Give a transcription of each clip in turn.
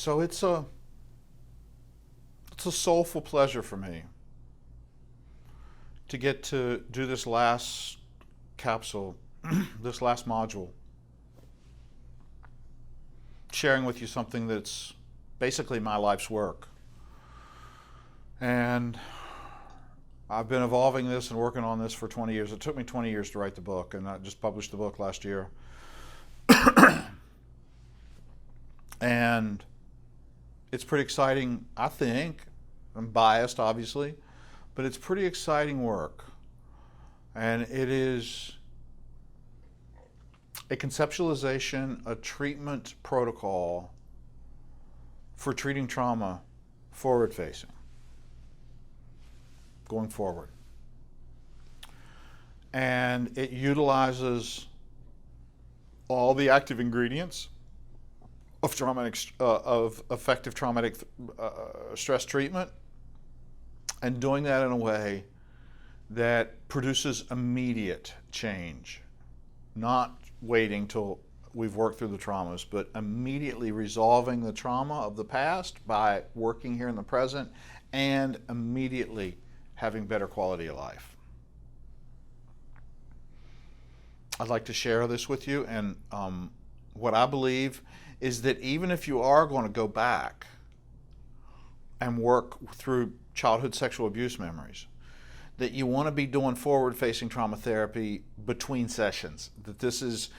So it's a soulful pleasure for me to get to do this last capsule, this last module, sharing with you something that's basically my life's work. And I've been evolving this and working on this for 20 years. It took me 20 years to write the book, and I just published the book last year. And it's pretty exciting, I think. I'm biased, obviously, but it's pretty exciting work. And it is a conceptualization, a treatment protocol for treating trauma forward-facing, going forward. And it utilizes all the active ingredients of effective traumatic stress treatment, and doing that in a way that produces immediate change, not waiting till we've worked through the traumas, but immediately resolving the trauma of the past by working here in the present, and immediately having better quality of life. I'd like to share this with you, and what I believe is that even if you are going to go back and work through childhood sexual abuse memories, that you want to be doing forward-facing trauma therapy between sessions, that this is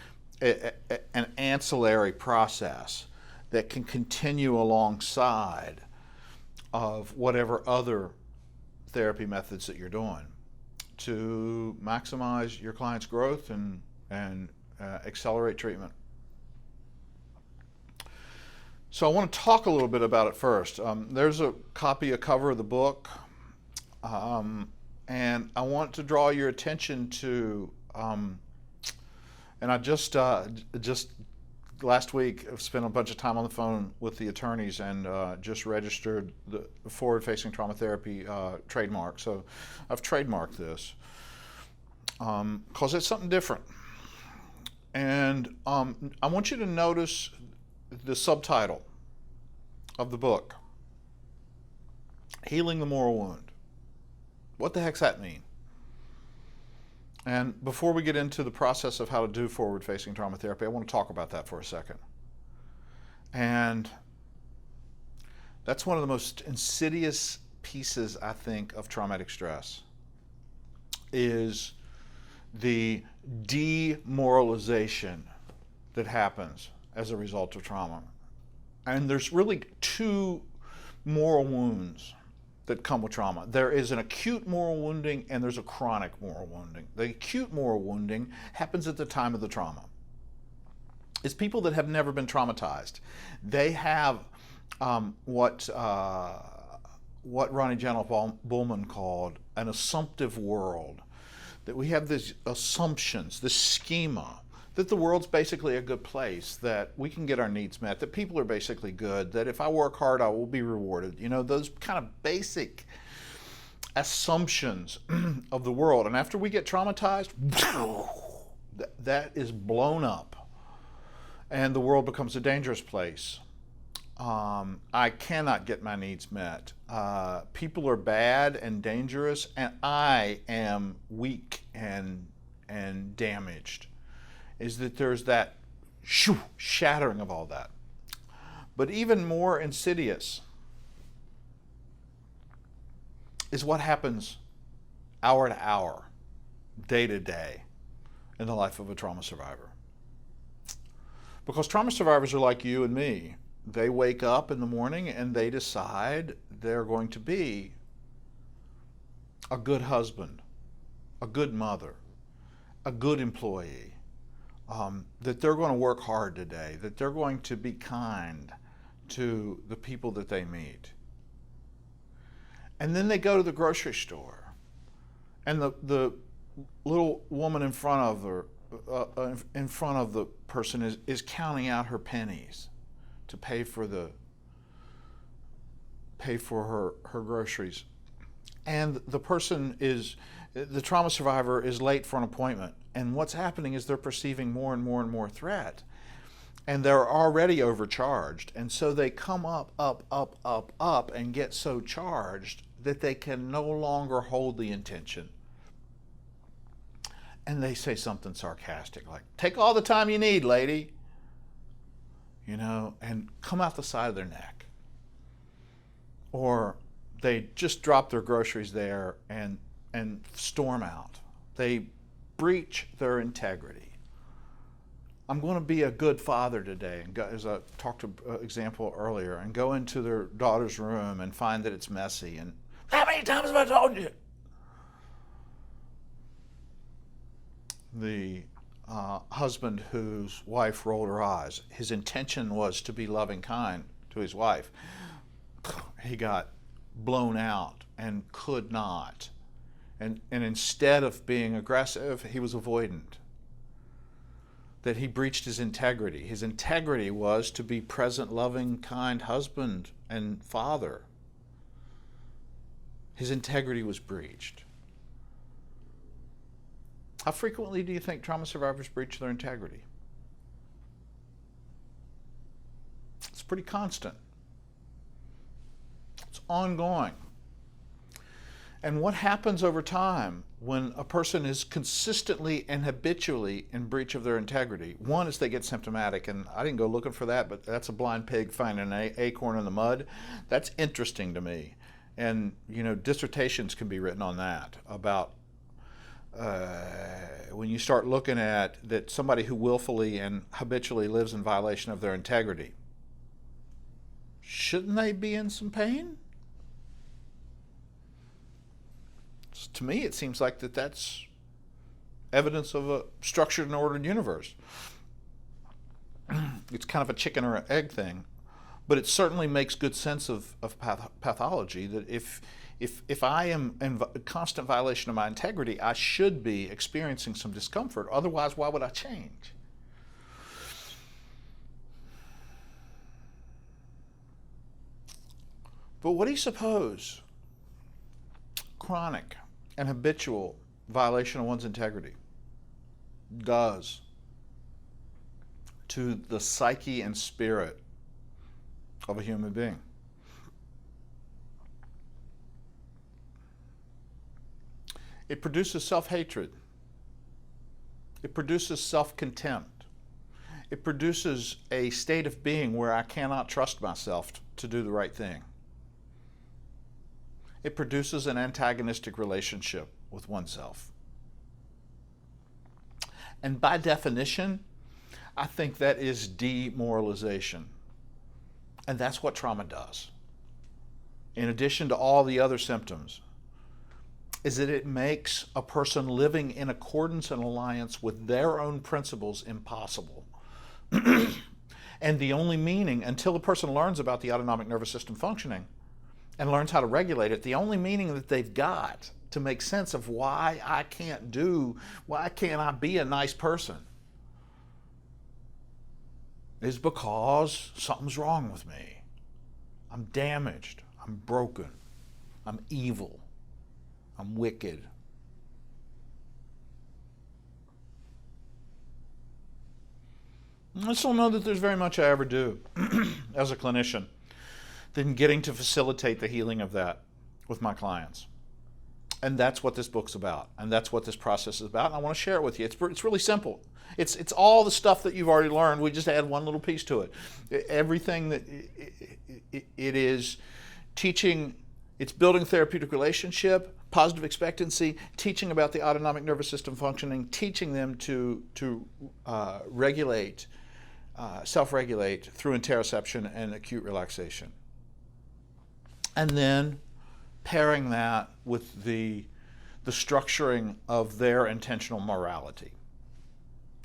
an ancillary process that can continue alongside of whatever other therapy methods that you're doing to maximize your client's growth and accelerate treatment. So I want to talk a little bit about it first. There's a cover of the book, and I want to draw your attention to, and I just last week I've spent a bunch of time on the phone with the attorneys and just registered the forward-facing trauma therapy trademark. So I've trademarked this because it's something different. And I want you to notice the subtitle of the book, Healing the Moral Wound. What the heck's that mean? And before we get into the process of how to do forward-facing trauma therapy, I want to talk about that for a second. And that's one of the most insidious pieces, I think, of traumatic stress, is the demoralization that happens as a result of trauma. And there's really two moral wounds that come with trauma. There is an acute moral wounding and there's a chronic moral wounding. The acute moral wounding happens at the time of the trauma. It's people that have never been traumatized. They have what Ronnie Bullman called an assumptive world. That we have these assumptions, this schema, that the world's basically a good place, that we can get our needs met, that people are basically good, that if I work hard, I will be rewarded. You know, those kind of basic assumptions of the world. And after we get traumatized, that is blown up and the world becomes a dangerous place. I cannot get my needs met. People are bad and dangerous, and I am weak and damaged. Is that there's that shattering of all that. But even more insidious is what happens hour to hour, day to day in the life of a trauma survivor. Because trauma survivors are like you and me. They wake up in the morning and they decide they're going to be a good husband, a good mother, a good employee, that they're going to work hard today, that they're going to be kind to the people that they meet. And then they go to the grocery store and the little woman in front of her, in front of the person is counting out her pennies to pay for her groceries. And the trauma survivor is late for an appointment. And what's happening is they're perceiving more and more and more threat. and they're already overcharged, and so they come up, and get so charged that they can no longer hold the intention. And they say something sarcastic like, "Take all the time you need, lady," and come out the side of their neck. Or they just drop their groceries there and storm out. They breach their integrity. I'm going to be a good father today, and go, as I talked to example earlier, and go into their daughter's room and find that it's messy. And how many times have I told you? The husband whose wife rolled her eyes, his intention was to be loving, kind to his wife. He got blown out and could not. And instead of being aggressive, he was avoidant. That he breached his integrity. His integrity was to be present, loving, kind husband and father. His integrity was breached. How frequently do you think trauma survivors breach their integrity? It's pretty constant. It's ongoing. And what happens over time when a person is consistently and habitually in breach of their integrity? One is they get symptomatic, and I didn't go looking for that, but that's a blind pig finding an acorn in the mud. That's interesting to me. And, dissertations can be written on that, about when you start looking at that somebody who willfully and habitually lives in violation of their integrity, shouldn't they be in some pain? To me, it seems like that's evidence of a structured and ordered universe. It's kind of a chicken or an egg thing, but it certainly makes good sense of pathology, that if I am in constant violation of my integrity, I should be experiencing some discomfort. Otherwise, why would I change? But what do you suppose chronic and habitual violation of one's integrity does to the psyche and spirit of a human being? It produces self-hatred. It produces self-contempt. It produces a state of being where I cannot trust myself to do the right thing. It produces an antagonistic relationship with oneself. And by definition, I think that is demoralization. And that's what trauma does. In addition to all the other symptoms, is that it makes a person living in accordance and alliance with their own principles impossible. And the only meaning, until a person learns about the autonomic nervous system functioning and learns how to regulate it, the only meaning that they've got to make sense of why I can't be a nice person, is because something's wrong with me. I'm damaged. I'm broken. I'm evil. I'm wicked. I still know that there's very much I ever do as a clinician than getting to facilitate the healing of that with my clients. And that's what this book's about, and that's what this process is about, and I want to share it with you. It's really simple. It's all the stuff that you've already learned. We just add one little piece to it. Everything that it is teaching, it's building therapeutic relationship, positive expectancy, teaching about the autonomic nervous system functioning, teaching them to regulate, self-regulate through interoception and acute relaxation. And then pairing that with the structuring of their intentional morality.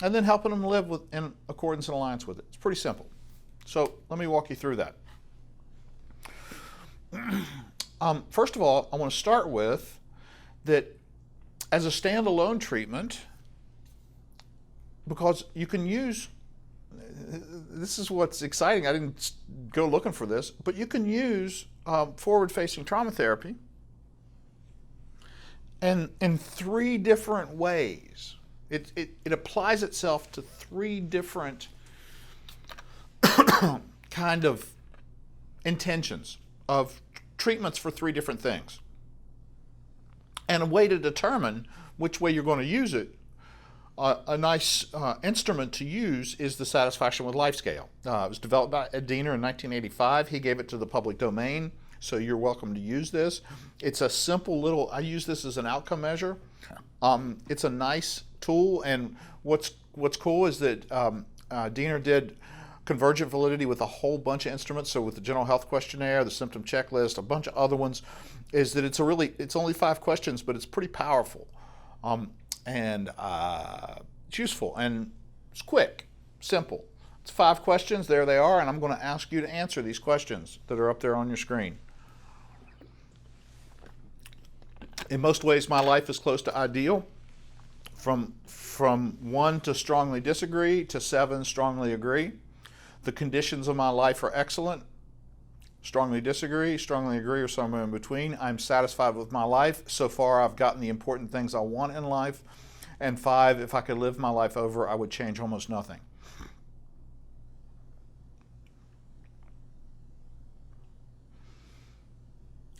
And then helping them live in accordance and alliance with it. It's pretty simple. So let me walk you through that. First of all, I want to start with that as a standalone treatment, because you can use, this is what's exciting, I didn't go looking for this, but you can use forward-facing trauma therapy and in three different ways. It applies itself to three different kind of intentions of treatments for 3 different things. And a way to determine which way you're going to use it, a nice instrument to use is the Satisfaction with Life Scale. It was developed by Ed Diener in 1985. He gave it to the public domain, so you're welcome to use this. It's a simple little, I use this as an outcome measure. It's a nice tool, and what's cool is that Diener did convergent validity with a whole bunch of instruments. So with the general health questionnaire, the symptom checklist, a bunch of other ones, is that it's only 5 questions, but it's pretty powerful. And it's useful, and it's quick, simple. It's 5 questions, there they are, and I'm going to ask you to answer these questions that are up there on your screen. In most ways, my life is close to ideal. From 1 to strongly disagree to 7 strongly agree. The conditions of my life are excellent. Strongly disagree, strongly agree, or somewhere in between. I'm satisfied with my life. So far, I've gotten the important things I want in life. And 5, if I could live my life over, I would change almost nothing.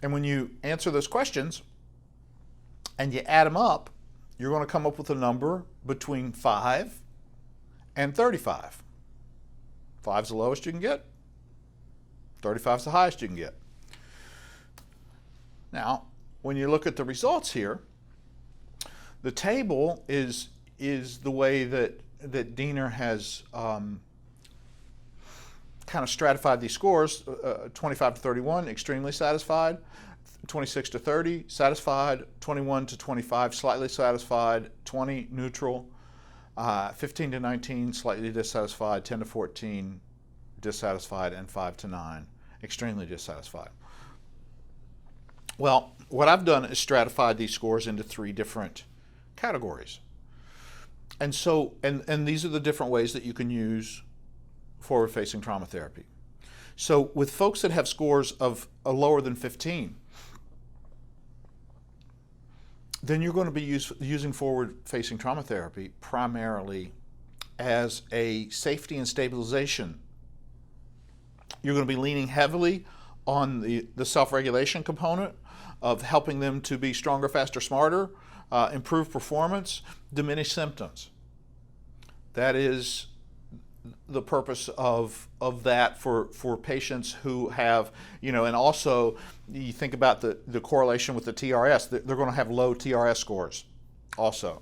And when you answer those questions and you add them up, you're going to come up with a number between 5 and 35. 5's the lowest you can get. 35's the highest you can get. Now, when you look at the results here, the table is the way that Diener has kind of stratified these scores. 25 to 31, extremely satisfied. 26 to 30, satisfied. 21 to 25, slightly satisfied. 20, neutral. 15 to 19, slightly dissatisfied. 10 to 14, dissatisfied. And 5 to 9, extremely dissatisfied. Well, what I've done is stratified these scores into 3 different categories. And so, and these are the different ways that you can use forward-facing trauma therapy. So with folks that have scores of lower than 15, then you're going to be using forward-facing trauma therapy primarily as a safety and stabilization. You're going to be leaning heavily on the self-regulation component of helping them to be stronger, faster, smarter, improve performance, diminish symptoms. That is the purpose of that for patients who have, and also you think about the correlation with the TRS. They're going to have low TRS scores also.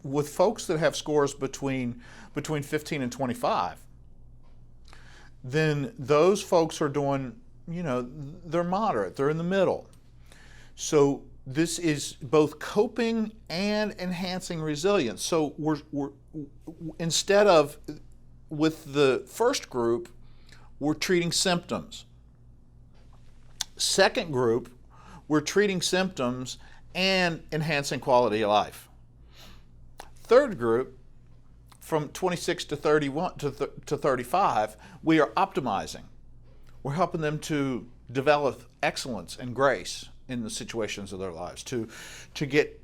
With folks that have scores between 15 and 25, then those folks are doing, they're moderate, they're in the middle. So this is both coping and enhancing resilience. So we're instead of, with the first group, we're treating symptoms. Second group, we're treating symptoms and enhancing quality of life. Third group, from 26 to 31 to 35, we are optimizing. We're helping them to develop excellence and grace in the situations of their lives, to get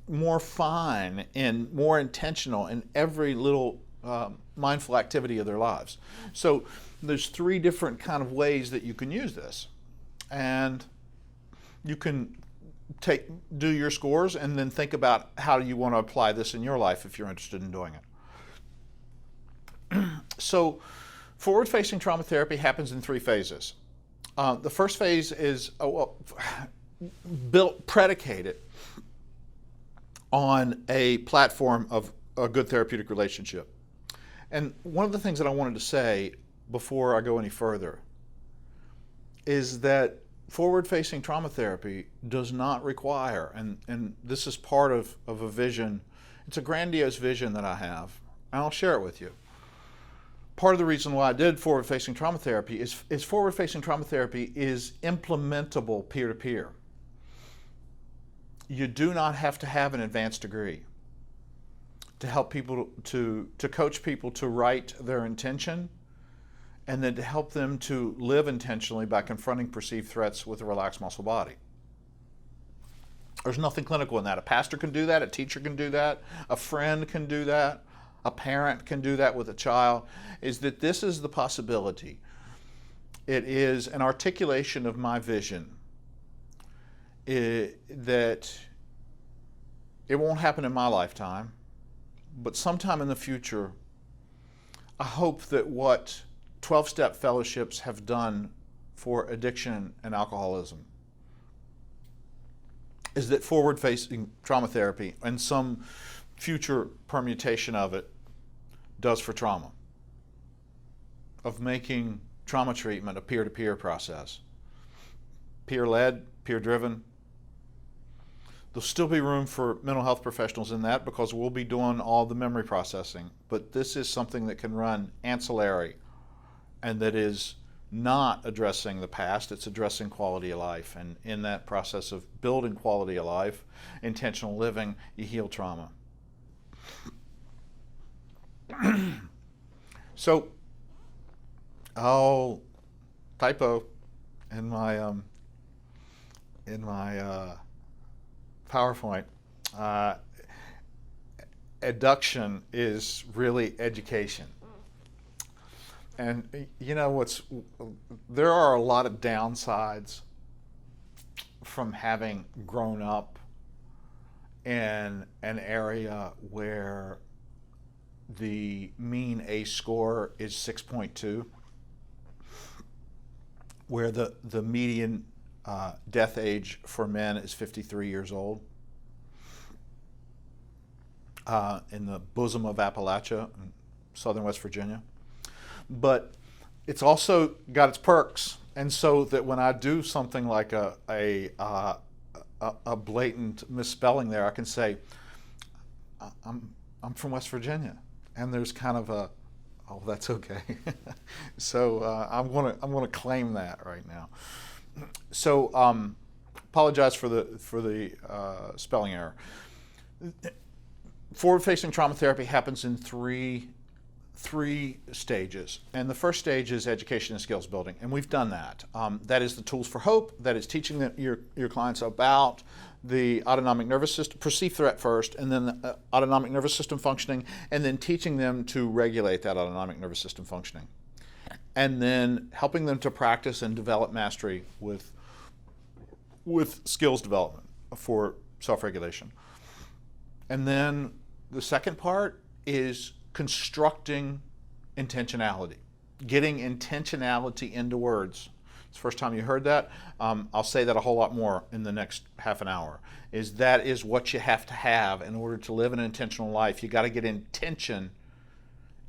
more fine and more intentional in every little mindful activity of their lives. So there's 3 different kind of ways that you can use this, and you can do your scores and then think about how you want to apply this in your life if you're interested in doing it. So forward-facing trauma therapy happens in 3 phases. The first phase is predicated on a platform of a good therapeutic relationship. And one of the things that I wanted to say before I go any further is that forward-facing trauma therapy does not require, and this is part of a vision, it's a grandiose vision that I have, and I'll share it with you. Part of the reason why I did forward-facing trauma therapy is forward-facing trauma therapy is implementable peer-to-peer. You do not have to have an advanced degree to help people to coach people to write their intention, and then to help them to live intentionally by confronting perceived threats with a relaxed muscle body. There's nothing clinical in that. A pastor can do that, a teacher can do that, a friend can do that, a parent can do that with a child, is that this is the possibility. It is an articulation of my vision that it won't happen in my lifetime, but sometime in the future, I hope that what 12-step fellowships have done for addiction and alcoholism is that forward-facing trauma therapy and some future permutation of it does for trauma, of making trauma treatment a peer-to-peer process, peer-led, peer-driven. There'll still be room for mental health professionals in that because we'll be doing all the memory processing, but this is something that can run ancillary and that is not addressing the past, it's addressing quality of life. And in that process of building quality of life, intentional living, you heal trauma. So, I'll typo in my PowerPoint. Adduction is really education. And you know there are a lot of downsides from having grown up in an area where the mean ACE score is 6.2, where the median death age for men is 53 years old, in the bosom of Appalachia, in southern West Virginia. But it's also got its perks, and so that when I do something like a blatant misspelling there, I can say I'm from West Virginia, and there's kind of a, oh, that's okay. So I'm gonna claim that right now. So apologize for the spelling error. Forward-facing trauma therapy happens in three stages, and the first stage is education and skills building, and we've done that. That is the tools for hope. That is teaching your clients about the autonomic nervous system, perceived threat first, and then the autonomic nervous system functioning, and then teaching them to regulate that autonomic nervous system functioning, and then helping them to practice and develop mastery with skills development for self-regulation. And then the second part is constructing intentionality, getting intentionality into words. It's the first time you heard that. I'll say that a whole lot more in the next half an hour. That is what you have to have in order to live an intentional life. You got to get intention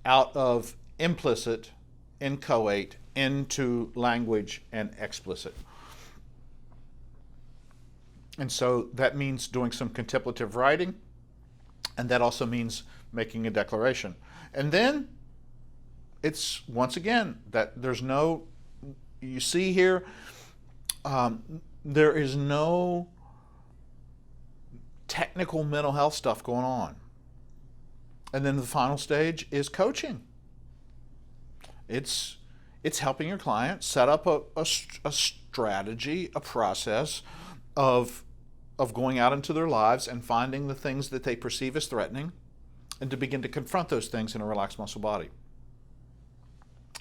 out of implicit, inchoate, into language and explicit. And so that means doing some contemplative writing, and that also means making a declaration. And then it's, once again, that there's no, you see here, there is no technical mental health stuff going on. And then the final stage is coaching. It's helping your client set up a strategy, a process of going out into their lives and finding the things that they perceive as threatening, and to begin to confront those things in a relaxed muscle body.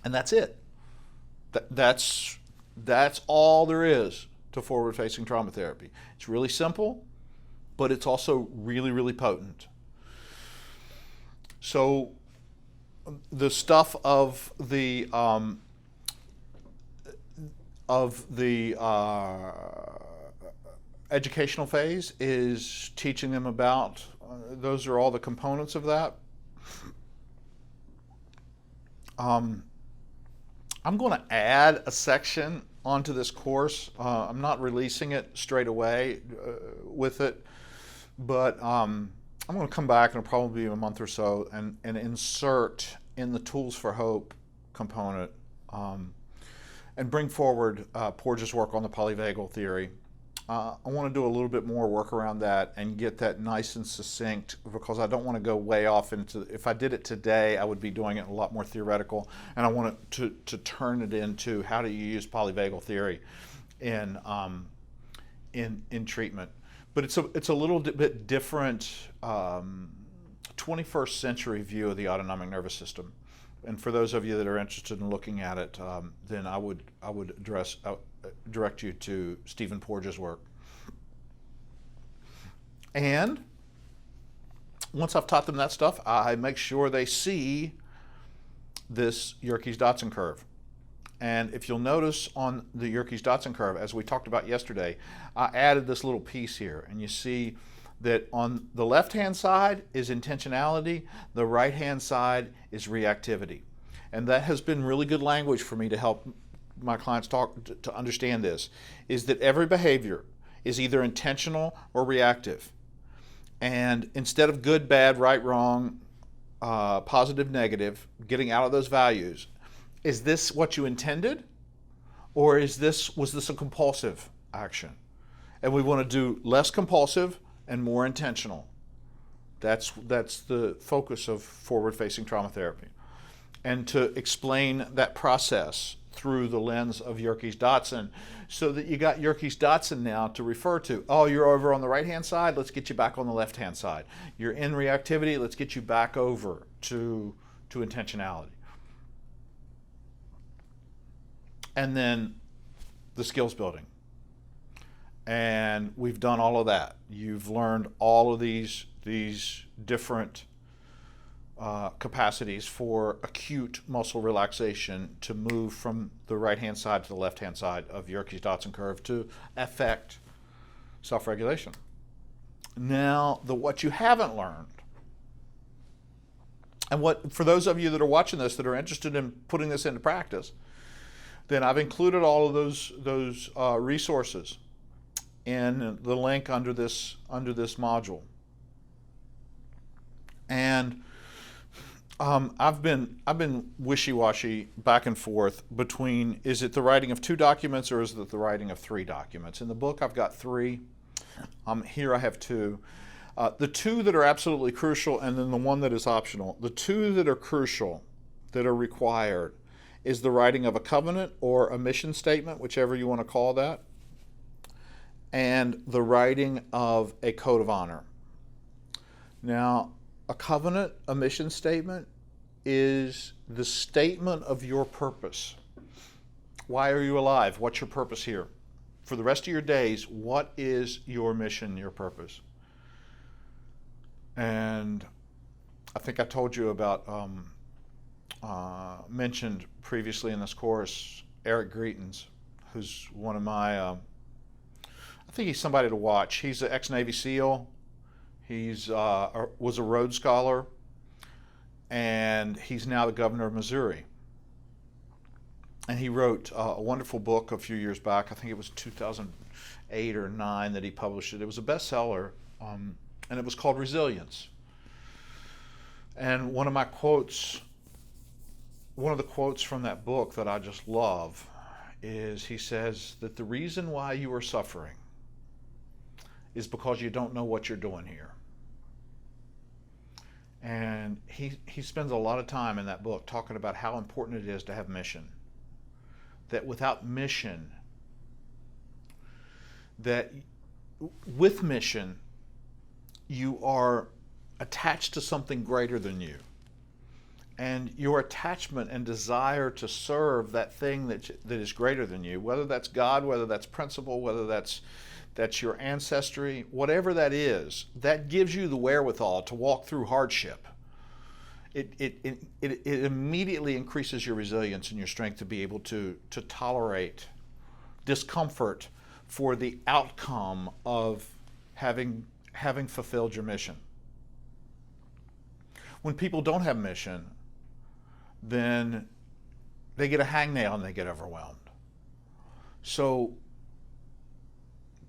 And that's it. That's all there is to forward-facing trauma therapy. It's really simple, but it's also really, really potent. So the stuff of the educational phase is teaching them about, those are all the components of that. I'm going to add a section onto this course. I'm not releasing it straight away with it, but I'm going to come back, and it'll probably be a month or so, and insert in the Tools for Hope component and bring forward Porges' work on the polyvagal theory. I want to do a little bit more work around that and get that nice and succinct, because I don't want to go way off into, if I did it today, I would be doing it a lot more theoretical, and I want to turn it into how do you use polyvagal theory in treatment. But it's a little bit different 21st century view of the autonomic nervous system. And for those of you that are interested in looking at it, then I would direct you to Stephen Porges' work. And once I've taught them that stuff, I make sure they see this YatesDodson curve. And if you'll notice on the YatesDodson curve, as we talked about yesterday, I added this little piece here, and you see that on the left-hand side is intentionality, the right-hand side is reactivity. And that has been really good language for me to help my clients to understand this, is that every behavior is either intentional or reactive. And instead of good, bad, right, wrong, positive, negative, getting out of those values, is this what you intended, or was this a compulsive action? And we want to do less compulsive and more intentional. That's the focus of forward-facing trauma therapy. And to explain that process through the lens of YatesDodson, so that you got YatesDodson now to refer to. Oh, you're over on the right-hand side, let's get you back on the left-hand side. You're in reactivity, let's get you back over to intentionality. And then the skills building. And we've done all of that. You've learned all of these different capacities for acute muscle relaxation to move from the right-hand side to the left-hand side of YatesDodson curve to affect self-regulation. Now, what you haven't learned, and what for those of you that are watching this that are interested in putting this into practice, then I've included all of those resources in the link under this module. And I've been wishy-washy back and forth between, is it the writing of 2 documents or is it the writing of 3 documents? In the book I've got 3. Here I have 2. The 2 that are absolutely crucial, and then the 1 that is optional. The 2 that are crucial, that are required, is the writing of a covenant or a mission statement, whichever you want to call that, and the writing of a code of honor. Now, a covenant, a mission statement, is the statement of your purpose. Why are you alive? What's your purpose here? For the rest of your days, what is your mission, your purpose? And I think I told you about, mentioned previously in this course, Eric Greitens, who's one of my, I think he's somebody to watch. He's an ex-Navy SEAL. He's was a Rhodes Scholar, and he's now the governor of Missouri. And he wrote a wonderful book a few years back. I think it was 2008 or 9 that he published it. It was a bestseller, and it was called Resilience. And one of the quotes from that book that I just love is he says that the reason why you are suffering is because you don't know what you're doing here. And he spends a lot of time in that book talking about how important it is to have mission. That without mission, that with mission, you are attached to something greater than you. And your attachment and desire to serve that thing that is greater than you, whether that's God, whether that's principle, whether that's your ancestry, whatever that is, that gives you the wherewithal to walk through hardship. It immediately increases your resilience and your strength to be able to tolerate discomfort for the outcome of having fulfilled your mission. When people don't have mission, then they get a hangnail and they get overwhelmed. So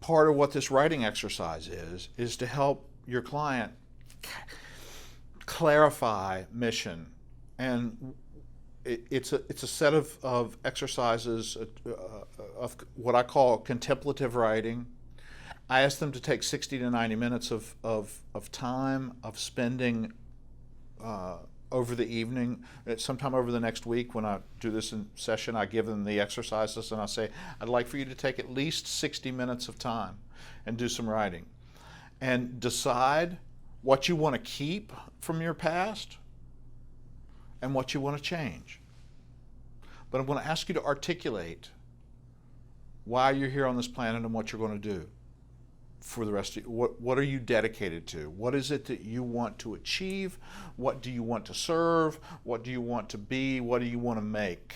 part of what this writing exercise is to help your client clarify mission. And it's a set of exercises of what I call contemplative writing. I ask them to take 60 to 90 minutes of time of spending over the evening, sometime over the next week. When I do this in session, I give them the exercises and I say, I'd like for you to take at least 60 minutes of time and do some writing and decide what you want to keep from your past and what you want to change. But I'm going to ask you to articulate why you're here on this planet and what you're going to do for the rest of you. What are you dedicated to? What is it that you want to achieve? What do you want to serve? What do you want to be? What do you want to make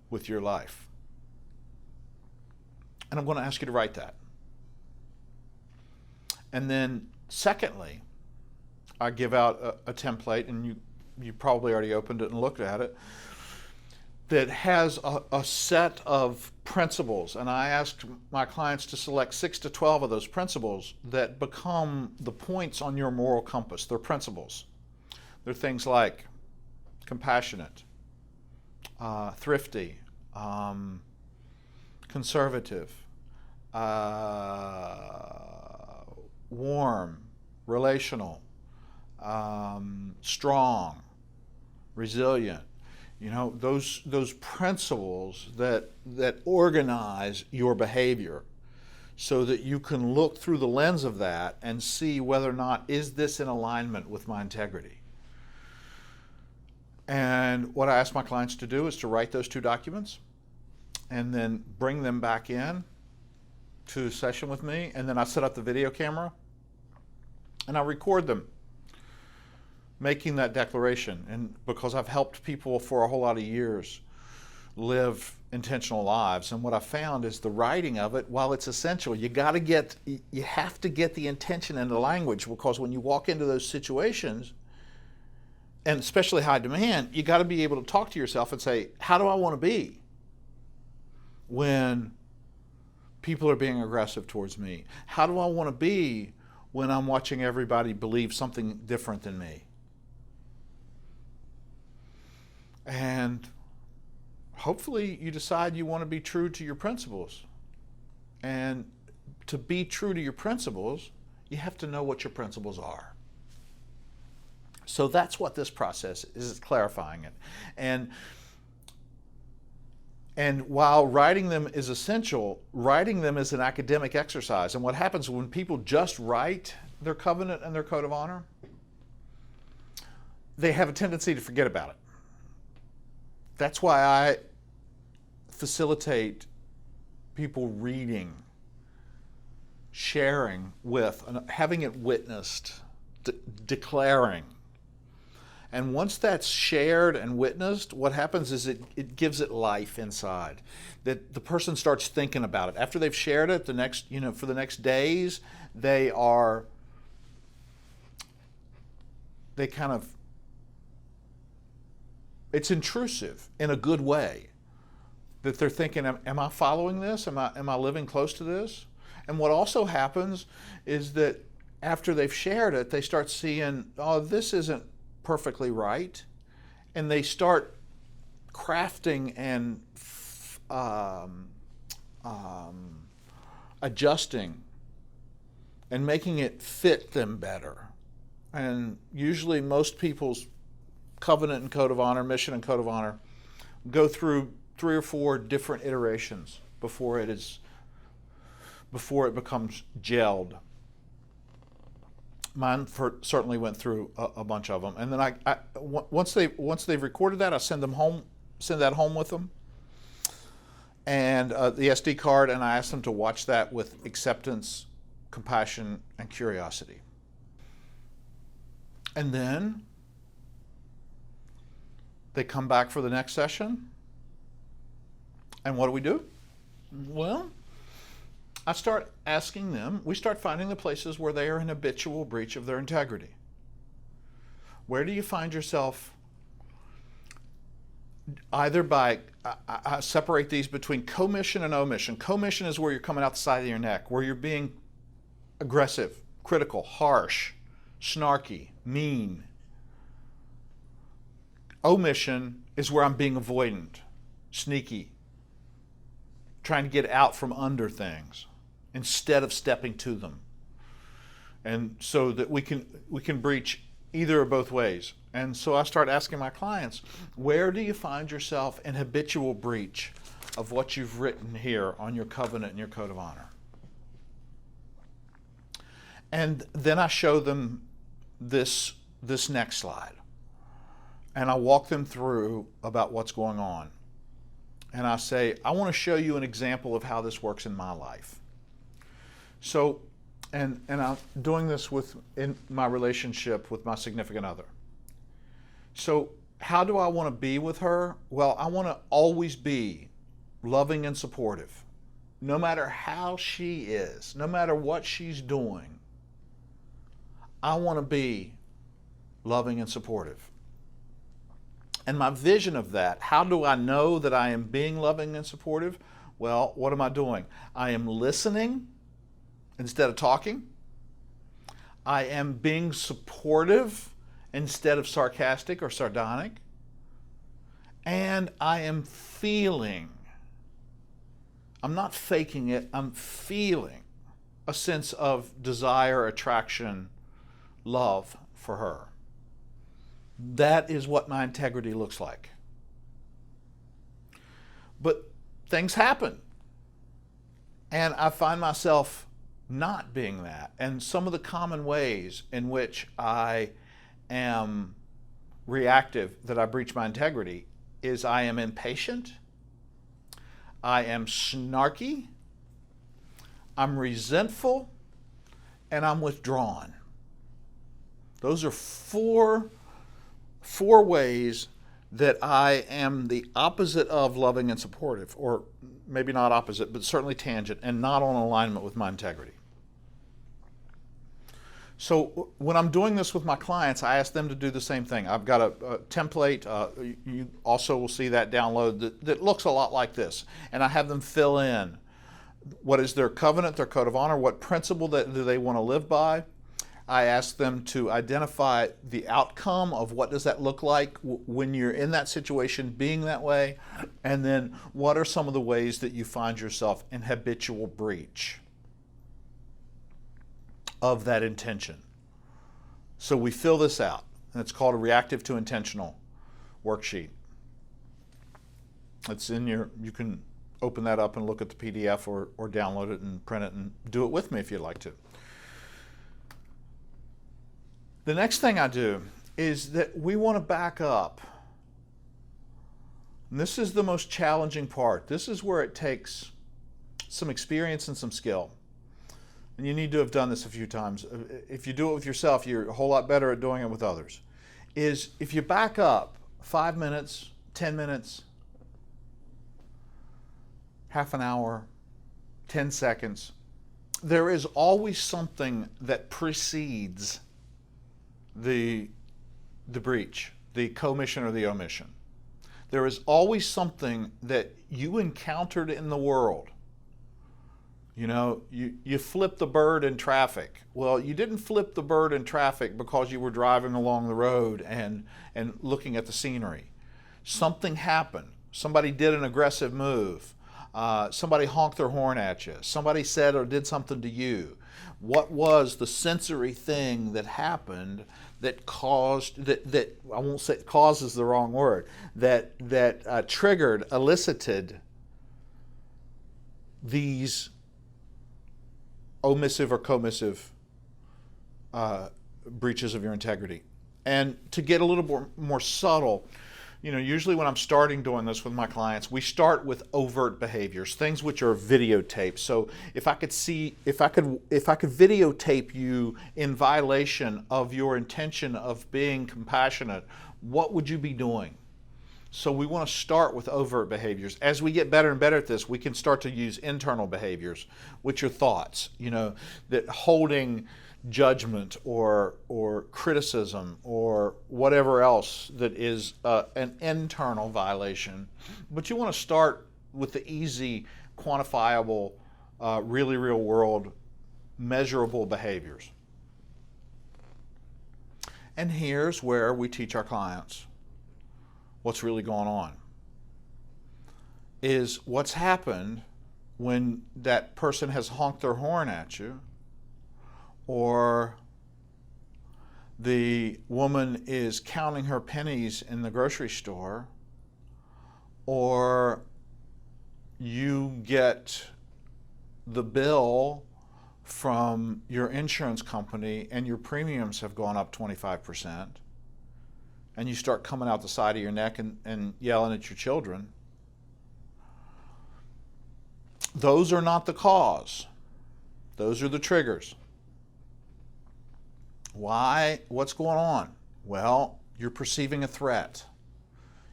with your life? And I'm going to ask you to write that. And then secondly, I give out a template, and you probably already opened it and looked at it, that has a set of principles. And I asked my clients to select 6 to 12 of those principles that become the points on your moral compass. They're principles. They're things like compassionate, thrifty, conservative, warm, relational, strong, resilient. You know, those principles that organize your behavior so that you can look through the lens of that and see whether or not is this in alignment with my integrity. And what I ask my clients to do is to write those 2 documents and then bring them back in to a session with me, and then I set up the video camera and I record them making that declaration. And because I've helped people for a whole lot of years live intentional lives, and what I found is the writing of it, while it's essential, you have to get the intention and the language, because when you walk into those situations, and especially high demand, you got to be able to talk to yourself and say, how do I want to be when people are being aggressive towards me? How do I want to be when I'm watching everybody believe something different than me? And hopefully you decide you want to be true to your principles. And to be true to your principles, you have to know what your principles are. So that's what this process is, clarifying it. And while writing them is essential, writing them is an academic exercise. And what happens when people just write their covenant and their code of honor, they have a tendency to forget about it. That's why I facilitate people reading, sharing with, having it witnessed, declaring. And once that's shared and witnessed, what happens is it gives it life inside. That the person starts thinking about it. After they've shared it, for the next days, it's intrusive in a good way. That they're thinking, am I following this? Am I living close to this? And what also happens is that after they've shared it, they start seeing, oh, this isn't perfectly right, and they start crafting and adjusting and making it fit them better. And usually most people's covenant and code of honor, mission and code of honor, go through 3 or 4 different iterations before it becomes gelled. Mine certainly went through a bunch of them, and then once they've recorded that, I send that home with them, and the SD card, and I ask them to watch that with acceptance, compassion, and curiosity. And then they come back for the next session, and what do? Well, I start asking them, we start finding the places where they are in habitual breach of their integrity. Where do you find yourself? Either by, I separate these between commission and omission. Commission is where you're coming out the side of your neck, where you're being aggressive, critical, harsh, snarky, mean. Omission is where I'm being avoidant, sneaky, trying to get out from under things instead of stepping to them. And so that we can breach either or both ways. And so I start asking my clients, where do you find yourself in habitual breach of what you've written here on your covenant and your code of honor? And then I show them this next slide. And I walk them through about what's going on. And I say, I want to show you an example of how this works in my life. So, and I'm doing this in my relationship with my significant other. So how do I want to be with her? Well, I want to always be loving and supportive. No matter how she is, no matter what she's doing, I want to be loving and supportive. And my vision of that, how do I know that I am being loving and supportive? Well, what am I doing? I am listening instead of talking. I am being supportive instead of sarcastic or sardonic. And I am feeling, I'm not faking it, I'm feeling a sense of desire, attraction, love for her. That is what my integrity looks like. But things happen. And I find myself not being that. And some of the common ways in which I am reactive, that I breach my integrity, is I am impatient, I am snarky, I'm resentful, and I'm withdrawn. Those are four ways that I am the opposite of loving and supportive, or maybe not opposite, but certainly tangent and not on alignment with my integrity. So when I'm doing this with my clients, I ask them to do the same thing. I've got a template. You also will see that download that looks a lot like this. And I have them fill in what is their covenant, their code of honor, what principle do they want to live by. I ask them to identify the outcome of what does that look like when you're in that situation being that way, and then what are some of the ways that you find yourself in habitual breach of that intention. So we fill this out, and it's called a reactive to intentional worksheet. It's in you can open that up and look at the PDF or download it and print it and do it with me if you'd like to. The next thing I do is that we want to back up. And this is the most challenging part. This is where it takes some experience and some skill. And you need to have done this a few times. If you do it with yourself, you're a whole lot better at doing it with others. Is if you back up 5 minutes, 10 minutes, half an hour, 10 seconds, there is always something that precedes the breach, the commission or the omission. There is always something that you encountered in the world. You know, you flipped the bird in traffic. Well, you didn't flip the bird in traffic because you were driving along the road and looking at the scenery. Something happened. Somebody did an aggressive move. Somebody honked their horn at you. Somebody said or did something to you. What was the sensory thing that happened that caused, that I won't say cause is the wrong word, that triggered, elicited these omissive or commissive breaches of your integrity? And to get a little more subtle, you know, usually when I'm starting doing this with my clients, we start with overt behaviors, things which are videotaped. So if I could videotape you in violation of your intention of being compassionate, what would you be doing? So we want to start with overt behaviors. As we get better and better at this, we can start to use internal behaviors, which are thoughts, you know, that holding judgment or criticism or whatever else that is an internal violation. But you want to start with the easy, quantifiable, really real world, measurable behaviors. And here's where we teach our clients what's really going on. Is what's happened when that person has honked their horn at you, or the woman is counting her pennies in the grocery store, or you get the bill from your insurance company and your premiums have gone up 25%, and you start coming out the side of your neck and yelling at your children, those are not the cause. Those are the triggers. Why? What's going on? Well, you're perceiving a threat.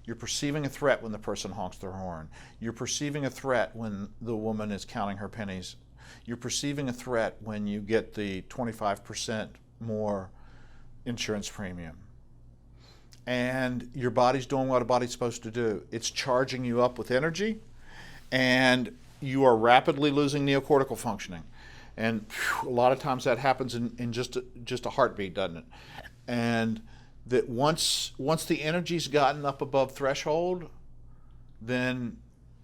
You're perceiving a threat when the person honks their horn. You're perceiving a threat when the woman is counting her pennies. You're perceiving a threat when you get the 25% more insurance premium. And your body's doing what a body's supposed to do. It's charging you up with energy, and you are rapidly losing neocortical functioning. And a lot of times that happens in just a heartbeat, doesn't it? And that once the energy's gotten up above threshold, then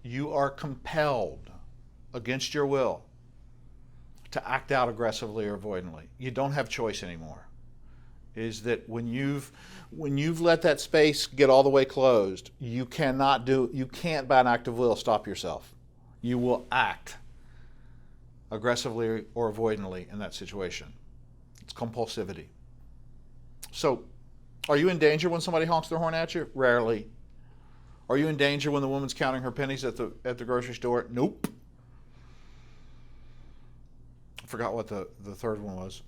you are compelled against your will to act out aggressively or avoidantly. You don't have choice anymore. Is that when you've let that space get all the way closed, you can't by an act of will stop yourself. You will act aggressively or avoidantly in that situation. It's compulsivity. So, are you in danger when somebody honks their horn at you? Rarely. Are you in danger when the woman's counting her pennies at the grocery store? Nope. I forgot what the third one was.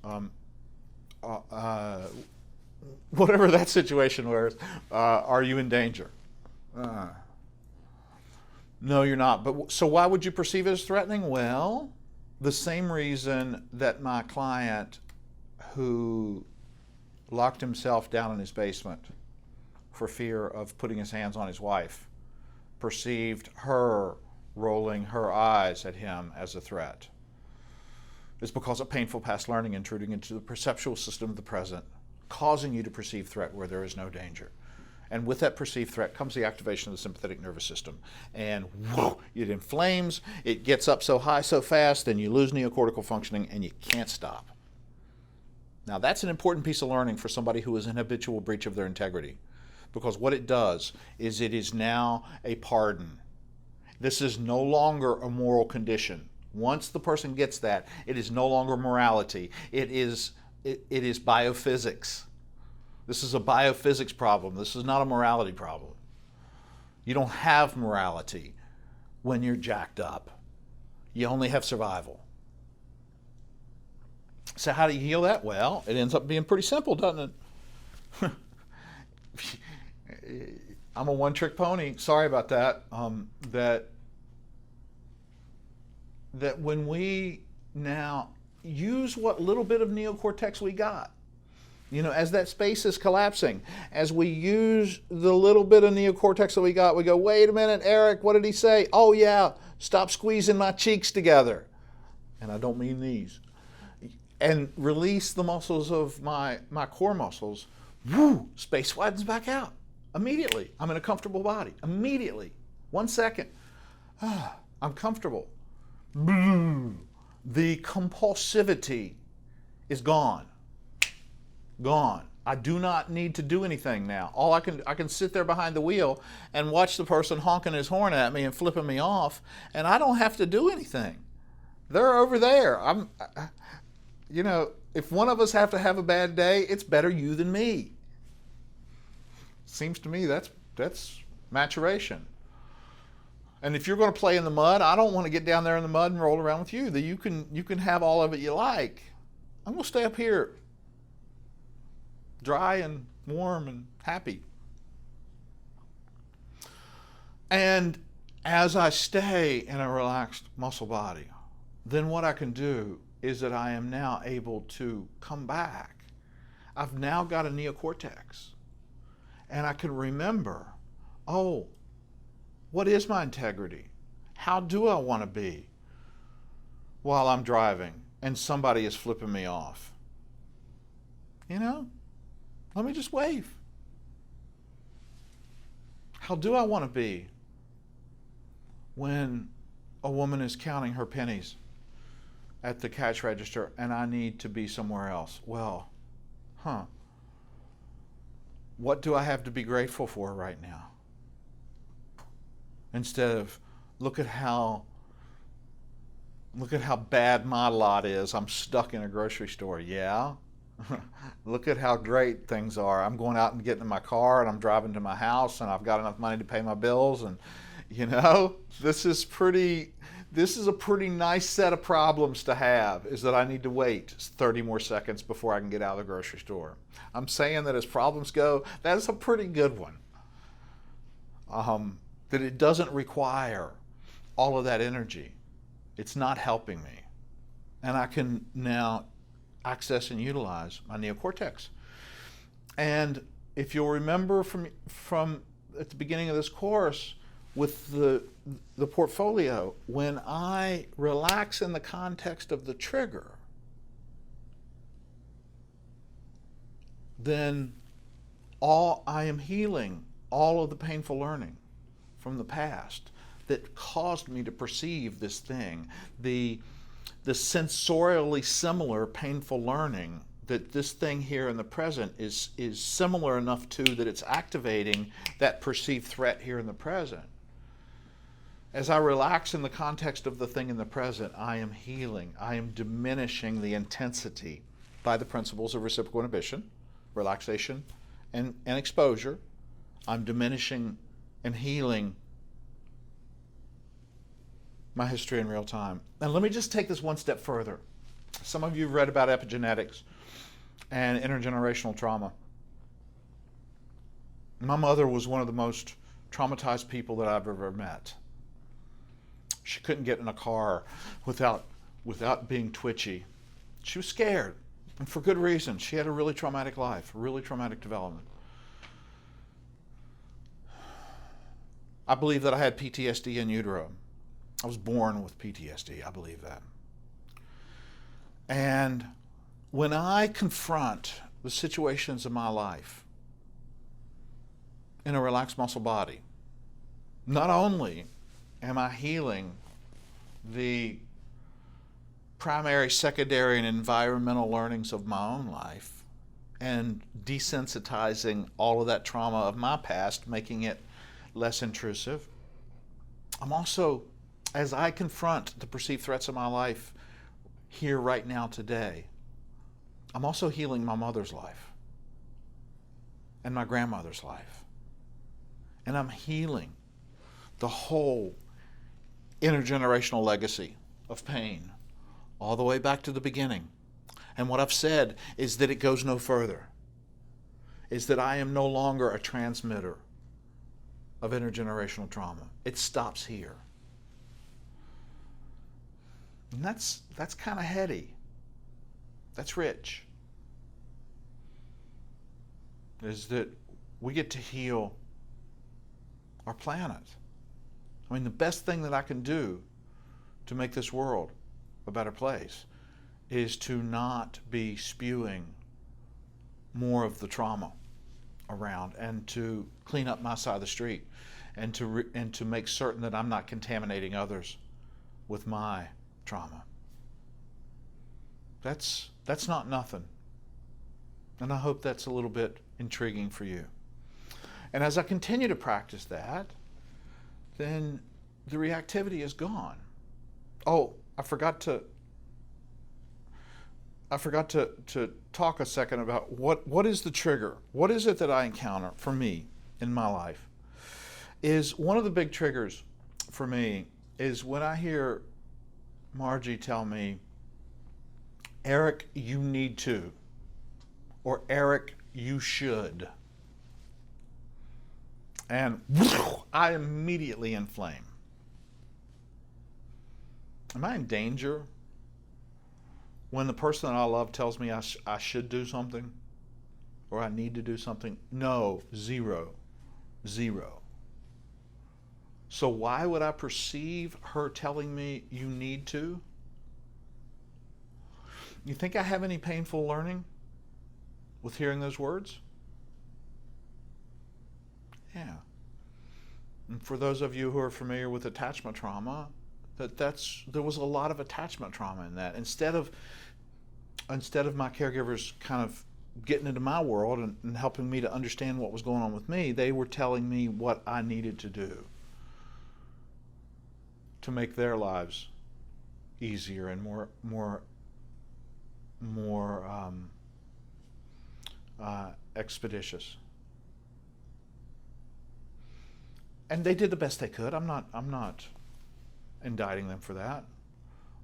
Whatever that situation was, are you in danger? No, you're not. But so why would you perceive it as threatening? Well, the same reason that my client who locked himself down in his basement for fear of putting his hands on his wife perceived her rolling her eyes at him as a threat. It's because of painful past learning intruding into the perceptual system of the present, causing you to perceive threat where there is no danger. And with that perceived threat comes the activation of the sympathetic nervous system. And whoa, it inflames, it gets up so high so fast, then you lose neocortical functioning and you can't stop. Now that's an important piece of learning for somebody who is in habitual breach of their integrity. Because what it does is it is now a pardon. This is no longer a moral condition. Once the person gets that, it is no longer morality. It is biophysics. This is a biophysics problem. This is not a morality problem. You don't have morality when you're jacked up. You only have survival. So how do you heal that? Well, it ends up being pretty simple, doesn't it? I'm a one-trick pony. Sorry about that. That when we now use what little bit of neocortex we got, as that space is collapsing, as we use the little bit of neocortex that we got, we go, wait a minute, Eric, what did he say? Oh yeah, stop squeezing my cheeks together. And I don't mean these. And release the muscles of my core muscles. Woo, space widens back out. Immediately, I'm in a comfortable body. Immediately, 1 second, I'm comfortable. The compulsivity is gone. Gone. I do not need to do anything now. I can sit there behind the wheel and watch the person honking his horn at me and flipping me off, and I don't have to do anything. They're over there. If one of us have to have a bad day, it's better you than me. Seems to me that's maturation. And if you're going to play in the mud, I don't want to get down there in the mud and roll around with you. You can have all of it you like. I'm going to stay up here, dry and warm and happy. And as I stay in a relaxed muscle body, then what I can do is that I am now able to come back. I've now got a neocortex. And I can remember, what is my integrity? How do I want to be while I'm driving and somebody is flipping me off? Let me just wave. How do I want to be when a woman is counting her pennies at the cash register and I need to be somewhere else? Well, what do I have to be grateful for right now? Instead of look at how Look at how bad my lot is. I'm stuck in a grocery store. Yeah. Look at how great things are. I'm going out and getting in my car and I'm driving to my house and I've got enough money to pay my bills, and this is a pretty nice set of problems to have, is that I need to wait 30 more seconds before I can get out of the grocery store. I'm saying that as problems go, that is a pretty good one. That it doesn't require all of that energy. It's not helping me. And I can now access and utilize my neocortex. And if you'll remember from at the beginning of this course with the portfolio, when I relax in the context of the trigger, then I am healing all of the painful learning from the past that caused me to perceive this thing, the sensorially similar painful learning, that this thing here in the present is similar enough to that it's activating that perceived threat here in the present. As I relax in the context of the thing in the present, I am healing. I am diminishing the intensity by the principles of reciprocal inhibition, relaxation, and exposure. I'm diminishing and healing my history in real time. And let me just take this one step further. Some of you have read about epigenetics and intergenerational trauma. My mother was one of the most traumatized people that I've ever met. She couldn't get in a car without being twitchy. She was scared, and for good reason. She had a really traumatic life, a really traumatic development. I believe that I had PTSD in utero. I was born with PTSD, I believe that. And when I confront the situations of my life in a relaxed muscle body, not only am I healing the primary, secondary, and environmental learnings of my own life and desensitizing all of that trauma of my past, making it less intrusive, I'm also, as I confront the perceived threats of my life here, right now, today, I'm also healing my mother's life and my grandmother's life. And I'm healing the whole intergenerational legacy of pain all the way back to the beginning. And what I've said is that it goes no further, is that I am no longer a transmitter of intergenerational trauma. It stops here. And that's kind of heady. That's rich. Is that we get to heal our planet. I mean, the best thing that I can do to make this world a better place is to not be spewing more of the trauma around, and to clean up my side of the street, and to make certain that I'm not contaminating others with my trauma. That's not nothing. And I hope that's a little bit intriguing for you. And as I continue to practice that, then the reactivity is gone. Oh, I forgot to talk a second about what is the trigger? What is it that I encounter for me in my life? Is one of the big triggers for me is when I hear Margie tell me, Eric, you need to, or Eric, you should. And I immediately inflame. Am I in danger when the person that I love tells me I should do something or I need to do something? No, zero. So why would I perceive her telling me you need to? You think I have any painful learning with hearing those words? Yeah. And for those of you who are familiar with attachment trauma, there was a lot of attachment trauma in that. Instead of my caregivers kind of getting into my world and helping me to understand what was going on with me, they were telling me what I needed to do to make their lives easier and more expeditious. And they did the best they could. I'm not indicting them for that.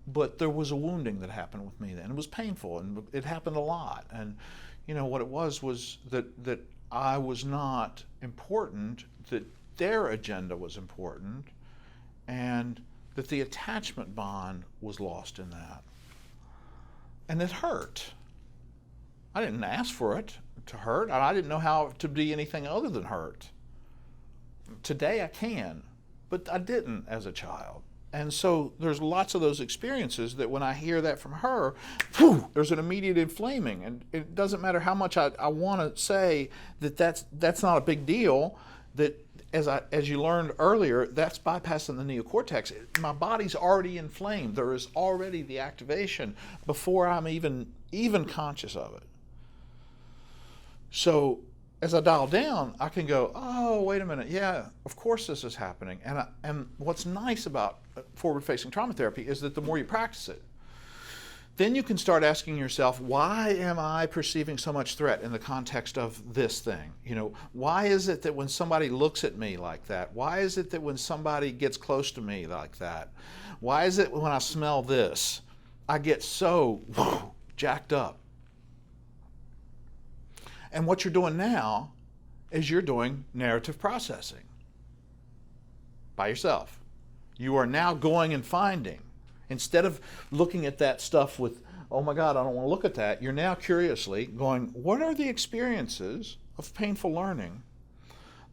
But there was a wounding that happened with me then. It was painful, and it happened a lot. And what it was that I was not important, that their agenda was important, and that the attachment bond was lost in that. And it hurt. I didn't ask for it to hurt. I didn't know how to be anything other than hurt. Today I can, but I didn't as a child. And so there's lots of those experiences that when I hear that from her, whew, there's an immediate inflaming. And it doesn't matter how much I want to say that's not a big deal, that as you learned earlier, that's bypassing the neocortex. My body's already inflamed. There is already the activation before I'm even conscious of it. So as I dial down, I can go, oh, wait a minute, yeah, of course this is happening. And what's nice about forward-facing trauma therapy is that the more you practice it, then you can start asking yourself, why am I perceiving so much threat in the context of this thing? Why is it that when somebody looks at me like that? Why is it that when somebody gets close to me like that? Why is it when I smell this, I get so jacked up? And what you're doing now is you're doing narrative processing by yourself. You are now going and finding. Instead of looking at that stuff with, oh my God, I don't want to look at that, you're now curiously going, what are the experiences of painful learning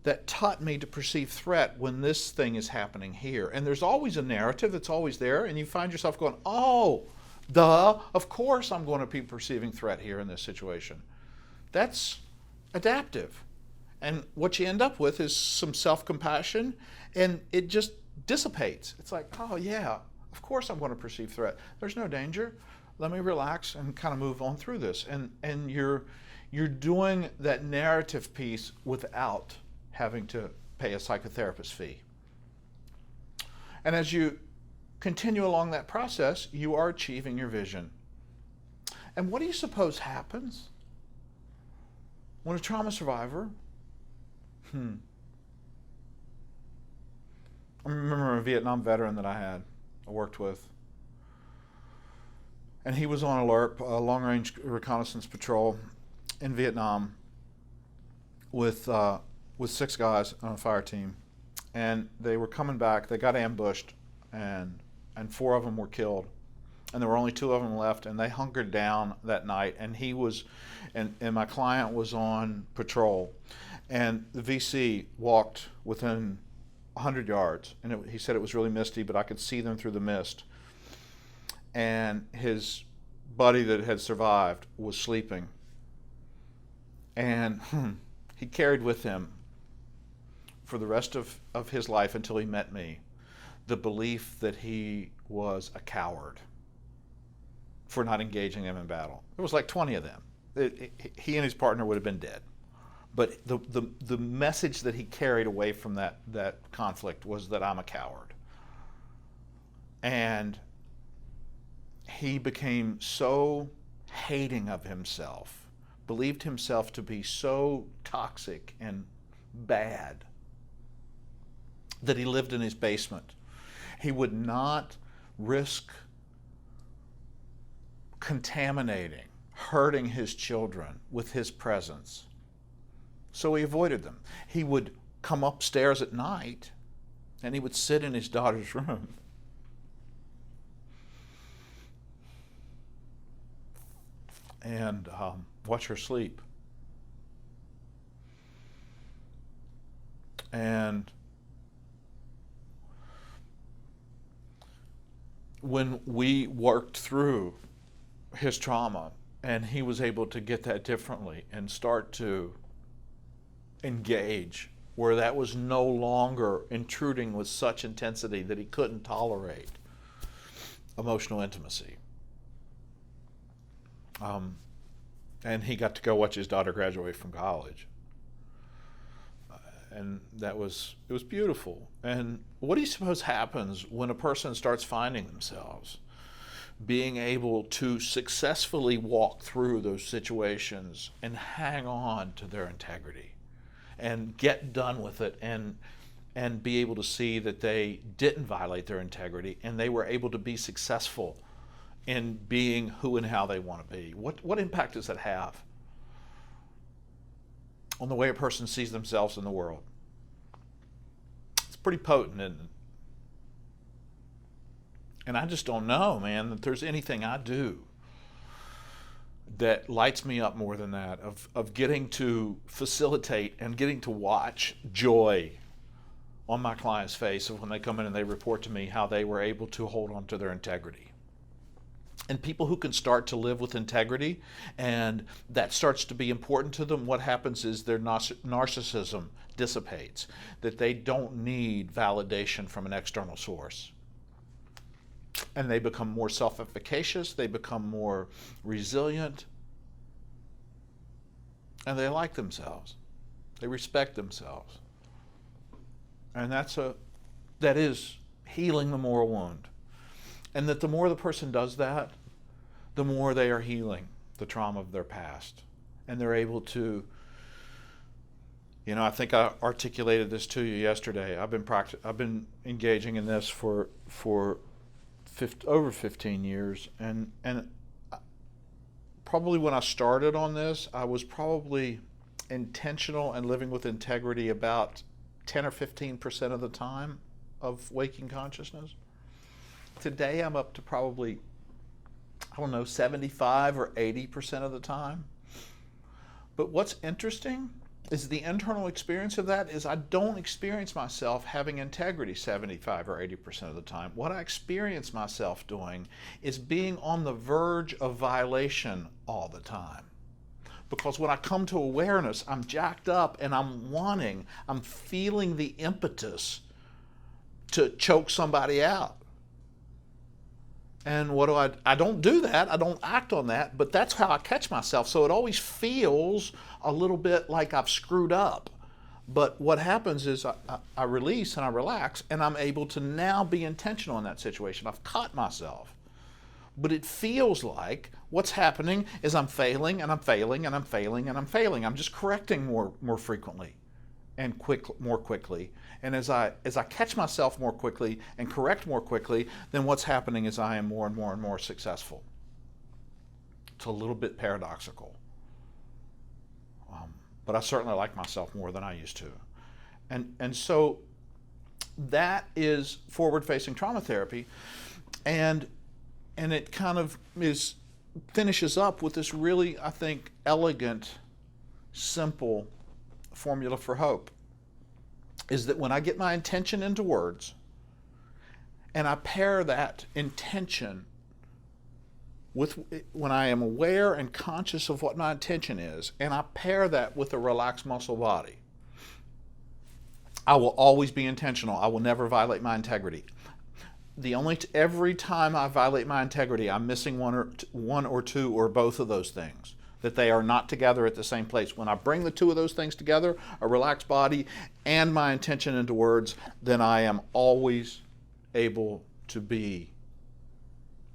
that taught me to perceive threat when this thing is happening here? And there's always a narrative that's always there, and you find yourself going, oh, duh, of course I'm going to be perceiving threat here in this situation. That's adaptive. And what you end up with is some self-compassion, and it just dissipates. It's like, oh yeah, of course I'm going to perceive threat. There's no danger. Let me relax and kind of move on through this. And you're doing that narrative piece without having to pay a psychotherapist fee. And as you continue along that process, you are achieving your vision. And what do you suppose happens when a trauma survivor, I remember a Vietnam veteran that I worked with, and he was on alert, a long-range reconnaissance patrol in Vietnam with 6 guys on a fire team, and they were coming back. They got ambushed, and 4 of them were killed, and there were only 2 of them left, and they hunkered down that night, and he was, and my client was on patrol, and the VC walked within 100 yards, and he said it was really misty, but I could see them through the mist. And his buddy that had survived was sleeping. And he carried with him for the rest of his life until he met me the belief that he was a coward for not engaging them in battle. There was like 20 of them. He and his partner would have been dead. But the message that he carried away from that conflict was that I'm a coward. And he became so hating of himself, believed himself to be so toxic and bad, that he lived in his basement. He would not risk contaminating, hurting his children with his presence. So he avoided them. He would come upstairs at night and he would sit in his daughter's room. And watch her sleep. And when we worked through his trauma and he was able to get that differently and start to engage where that was no longer intruding with such intensity that he couldn't tolerate emotional intimacy. And he got to go watch his daughter graduate from college. And it was beautiful. And what do you suppose happens when a person starts finding themselves? being able to successfully walk through those situations and hang on to their integrity and get done with it, and be able to see that they didn't violate their integrity and they were able to be successful in being who and how they want to be. What impact does that have on the way a person sees themselves in the world? It's pretty potent, isn't it? And I just don't know, man, that there's anything I do that lights me up more than that, of getting to facilitate and getting to watch joy on my client's face of when they come in and they report to me how they were able to hold on to their integrity. And people who can start to live with integrity and that starts to be important to them, what happens is their narcissism dissipates, that they don't need validation from an external source. And they become more self-efficacious, they become more resilient, and they like themselves. They respect themselves. And that is healing the moral wound. And that the more the person does that, the more they are healing the trauma of their past. And they're able to, I think I articulated this to you yesterday. I've been engaging in this for over 15 years. And probably when I started on this, I was probably intentional and living with integrity about 10 or 15% of the time of waking consciousness. Today I'm up to probably, 75 or 80% of the time. But what's interesting is the internal experience of that is I don't experience myself having integrity 75 or 80% of the time. What I experience myself doing is being on the verge of violation all the time. Because when I come to awareness, I'm jacked up and I'm feeling the impetus to choke somebody out. And what do I don't do that, I don't act on that, but that's how I catch myself. So it always feels a little bit like I've screwed up. But what happens is I release and I relax and I'm able to now be intentional in that situation. I've caught myself. But it feels like what's happening is I'm failing and I'm failing and I'm failing and I'm failing. I'm just correcting more frequently and more quickly. And as I catch myself more quickly and correct more quickly, then what's happening is I am more and more and more successful. It's a little bit paradoxical. But I certainly like myself more than I used to. And so that is forward-facing trauma therapy. And it kind of finishes up with this really, I think, elegant, simple formula for hope. Is that when I get my intention into words, and I pair that intention with when I am aware and conscious of what my intention is, and I pair that with a relaxed muscle body, I will always be intentional. I will never violate my integrity. Every time I violate my integrity, I'm missing one or two or both of those things, that they are not together at the same place. When I bring the two of those things together, a relaxed body and my intention into words, then I am always able to be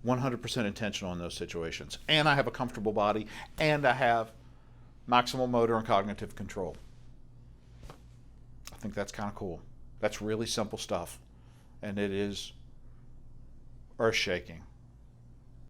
100% intentional in those situations. And I have a comfortable body, and I have maximal motor and cognitive control. I think that's kind of cool. That's really simple stuff, and it is earth-shaking.